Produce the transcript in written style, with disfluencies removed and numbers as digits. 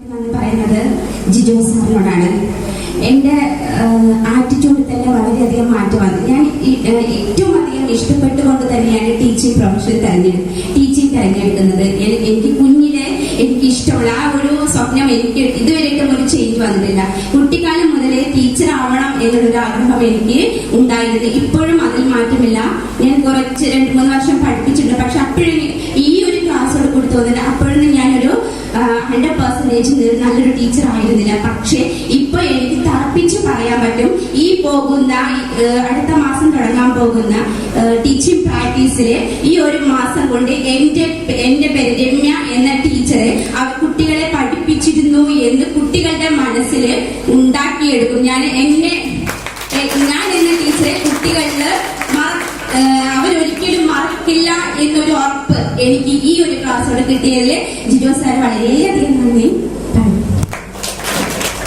ആദ്യമായിട്ട് പറയുന്നത് ജിജോ സാറിനോടാണ്. എൻ്റെ ആറ്റിറ്റ്യൂഡിൽ തന്നെ വളരെയധികം മാറ്റം വന്നു. ഞാൻ ഏറ്റവും അധികം ഇഷ്ടപ്പെട്ടുകൊണ്ട് തന്നെയാണ് ടീച്ചിങ് തിരഞ്ഞെടുക്കുന്നത്. എനിക്ക് കുഞ്ഞിലെ എനിക്ക് ഇഷ്ടമുള്ള ആ ഒരു സ്വപ്നം എനിക്ക് ഇതുവരെയായിട്ടും ഒരു ചേഞ്ച് വന്നിട്ടില്ല. കുട്ടിക്കാലം മുതലേ ടീച്ചർ ആവണം എന്നുള്ളൊരു ആഗ്രഹം എനിക്ക് ഉണ്ടായിരുന്നത്. ഇപ്പോഴും അതിൽ മാറ്റമില്ല. ഞാൻ കുറച്ച് 2-3 വർഷം പഠിപ്പിച്ചിട്ടുണ്ട്. പക്ഷെ അപ്പോഴും ഈ ഒരു ക്ലാസ്സോട് കൂടി തോന്നുന്നില്ല. അപ്പോഴൊന്നും ഞാനൊരു 100% നല്ലൊരു ടീച്ചർ ആയിരുന്നില്ല. പക്ഷെ ഇപ്പൊ എനിക്ക് തറപ്പിച്ച് പറയാൻ പറ്റും, ഈ പോകുന്ന അടുത്ത മാസം തുടങ്ങാൻ പോകുന്ന ടീച്ചിങ് പ്രാക്ടീസില് ഈ ഒരു മാസം കൊണ്ട് എന്റെ പേര് രമ്യ എന്ന ടീച്ചറെ കുട്ടികളെ പഠിപ്പിച്ചിരുന്നു എന്ന് കുട്ടികളുടെ മനസ്സിൽ ഉണ്ടാക്കിയെടുക്കും. ഞാൻ എന്ന ടീച്ചറെ കുട്ടികളില് അവരൊരിക്കലും മറക്കില്ല എന്നൊരു ഉറപ്പ് എനിക്ക് ഈ ഒരു ക്ലാസ്സോട് കിട്ടിയതിൽ ജിജോ സാർ വളരെയധികം നന്ദി.